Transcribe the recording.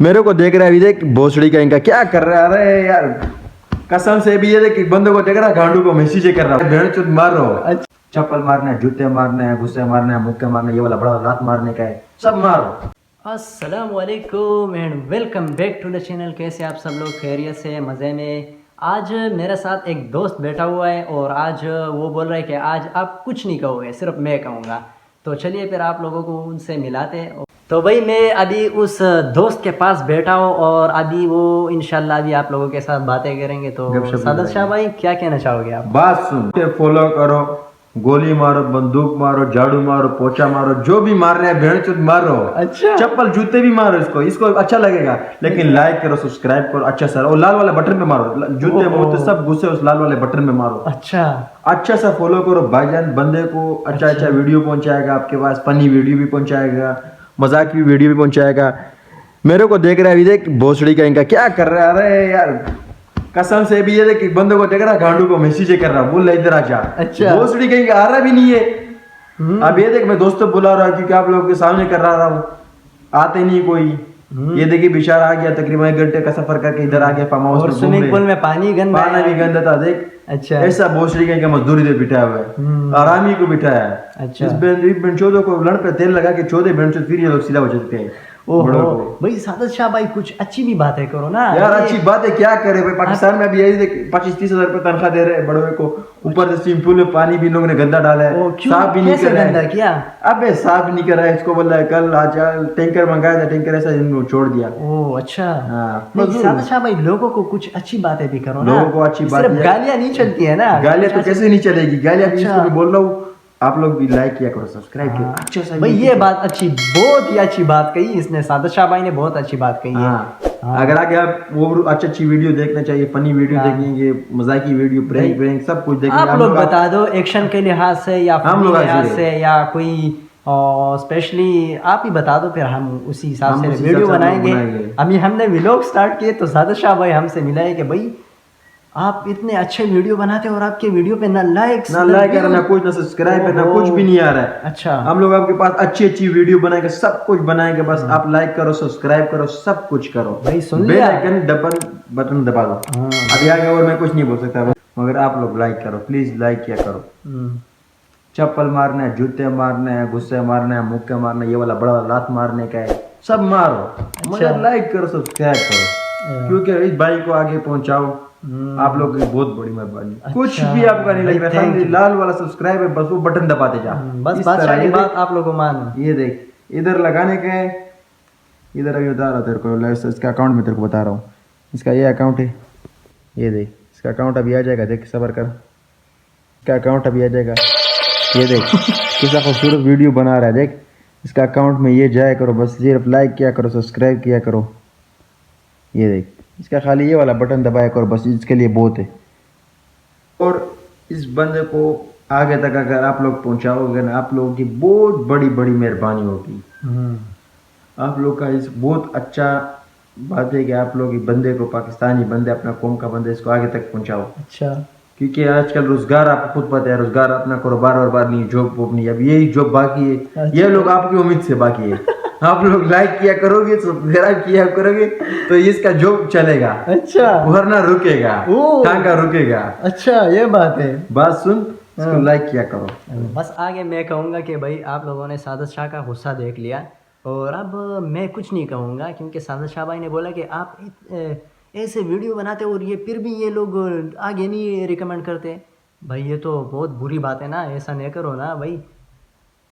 मेरे को देख रहा है, अभी देख भोसड़ी का इनका क्या कर रहा है। अरे यार कसम से भी ये देख बंदे को देख रहा है, गांडू को मैसेज कर रहा है, भेड़ चुत मार रहा हो। चप्पल मारना है, जूते मारने हैं, गुस्से मारने हैं, मुक्के मारने, ये वाला बड़ा लात मारने का है, सब मारो। अस्सलामुअलैकुम and welcome back to the channel. कैसे आप सब लोग? खैरियत से, मज़े में। आज मेरे साथ एक दोस्त बैठा हुआ है और आज वो बोल रहा है कि आज आप कुछ नहीं कहोगे, सिर्फ मैं कहूँगा। तो चलिए फिर आप लोगों को उनसे मिलाते हैं। तो भाई मैं अभी उस दोस्त के पास बैठा हूँ और अभी वो इंशाल्लाह अभी आप लोगों के साथ बातें करेंगे। तो सादत शाह भाई क्या कहना चाहोगे आप? बात सुन, फॉलो करो, गोली मारो, बंदूक मारो, झाड़ू मारो, पोछा मारो, जो भी मार रहे हैं भेड़ चुत मारो। अच्छा, चप्पल जूते भी मारो, इसको अच्छा लगेगा। लेकिन लाइक करो, सब्सक्राइब करो, अच्छा सर, और लाल वाले बटन पे मारो। जूते मोते सब गुस्से उस लाल वाले बटन में मारो। अच्छा सा फॉलो करो भाईजान, बंदे को अच्छा वीडियो पहुंचाएगा आपके पास, फनी वीडियो भी पहुंचाएगा, मजाक की वीडियो भी पहुंचाएगा। मेरे को देख रहा है, अभी देख भोसड़ी का इनका क्या कर रहा है। अरे यार कसम से भी ये देख बंदे को देख रहा है, गांडू को मैसेज कर रहा है, बोल इधर आ जा। अच्छा, भोसड़ी कहीं आ रहा भी नहीं है। अब ये देख मैं दोस्तों बुला रहा हूँ क्योंकि आप लोगों के सामने कर रहा हूँ, आते नहीं कोई। ये देखिए बेचारा आ गया, तकरीबन 1 घंटे का सफर करके इधर आ गया फार्म हाउस में। स्विमिंग पूल में पानी गंदा, पानी भी गंदा था देख। अच्छा, ऐसा भोसड़ी कहीं का मजदूरी दे बिठाया हुआ है, आरामी को बिठाया है। अच्छा, इस बेंचोदों को लड़ पे तेल लगा के चौदे बेंचो, फिर ये लोग सीधा हो जाते हैं। भाई सादत शाह भाई कुछ अच्छी भी बातें करो ना यार। अच्छी बातें क्या करे भाई, पाकिस्तान में अभी यही 25-30 हजार रुपए तनख्वाह दे रहे हैं बड़ों को, ऊपर से स्विमिंग पूल में पानी भी लोगों ने गंदा डाला है, साफ भी नहीं कर रहा है। क्या अबे साफ नहीं कर रहा है, इसको बोल रहा है कल आज टैंकर मंगाया था, टैंकर ऐसा इनको छोड़ दिया। ओह अच्छा। हाँ, सादत शाह भाई लोगों को कुछ अच्छी बातें भी करो ना, लोगों को अच्छी बात, गालियां नहीं चलती है ना। गालियां तो कैसे नहीं चलेगी, गालियां भी बोल रहा हूँ। आप लोग भी लाइक किया करो, सब्सक्राइब किया। अच्छा सा भाई ये बात अच्छी, बहुत ही अच्छी बात कही इसने, सादत शाह भाई ने बहुत अच्छी बात कही है। अगर आगे आप वो अच्छी वीडियो देखना चाहिए, फनी वीडियो देखेंगे, मजाकी वीडियो, प्रैंक सब कुछ देखेंगे। आप लोग बता दो एक्शन के लिहाज से या फनी के लिहाज से या कोई स्पेशली आप ही बता दो, फिर हम उसी हिसाब से वीडियो बनाएंगे। अभी हमने व्लॉग स्टार्ट किए तो सादत शाह भाई हमसे मिला है कि भाई आप इतने अच्छे वीडियो बनाते हो और आपके वीडियो पे ना लाइक ना कुछ, ना सब्सक्राइब है, ना कुछ भी नहीं आ रहा है। अच्छा, हम लोग आपके पास अच्छी वीडियो बनाएंगे, सब कुछ बनाएंगे, बस आप लाइक करो, सब्सक्राइब करो, सब कुछ करो भाई। सुन लिया, बटन दबा दो। अभी आगे और मैं कुछ नहीं बोल सकता, मगर आप लोग लाइक करो, प्लीज लाइक किया करो। चप्पल मारना है, जूते मारने हैं, गुस्से मारने हैं, मुक्के मारने, ये वाला बड़ा लात मारने का है, सब मारो, मगर लाइक करो, सब्सक्राइब करो, क्योंकि इस भाई को आगे पहुंचाओ। आप लोग की बहुत बड़ी मेहरबानी। कुछ भी आपका नहीं लगेगा, खाली लाल वाला सब्सक्राइब है, बस वो बटन दबाते जा। बस बादशाह की बात आप लोगों को मानो। ये देख इधर लगाने के, इधर अभी बता रहा तेरे को, इसका अकाउंट में तेरे को बता रहा हूँ, इसका ये अकाउंट है, ये देख इसका अकाउंट अभी आ जाएगा, देख सबर कर, इसका अकाउंट अभी आ जाएगा। ये देख कितना खूबसूरत वीडियो बना रहा है, देख इसका अकाउंट में ये जाया करो, बस सिर्फ लाइक किया करो, सब्सक्राइब किया करो। ये देख इसका खाली ये वाला बटन दबाया करो, बस इसके लिए बहुत है। और इस बंदे को आगे तक अगर आप लोग पहुंचाओगे ना, आप लोगों की बहुत बड़ी बड़ी मेहरबानी होगी। आप लोग का इस बहुत अच्छा बात है कि आप लोग इस बंदे को, पाकिस्तानी बंदे, अपना कौम का बंदे, इसको आगे तक पहुंचाओ। अच्छा, क्योंकि आजकल रोजगार आपको खुद पता है, रोजगार अपना करो, बार नहीं, जॉब वॉब नहीं, अब यही जॉब बाकी है। अच्छा। ये लोग आपकी उम्मीद से बाकी है। आप लोग लाइक किया करोगे, सब्सक्राइब किया करोगे तो इसका जॉब चलेगा। अच्छा, वरना रुकेगा, टांगा रुकेगा। अच्छा, ये बात है, बात सुन, इसको लाइक किया करो। बस आगे मैं कहूँगा कि भाई आप लोगों ने सादत शाह का गुस्सा देख लिया और अब मैं कुछ नहीं कहूँगा, क्योंकि सादत शाह भाई ने बोला कि आप ऐसे वीडियो बनाते और ये फिर भी ये लोग आगे नहीं रिकमेंड करते। भाई ये तो बहुत बुरी बात है ना, ऐसा नहीं करो ना भाई।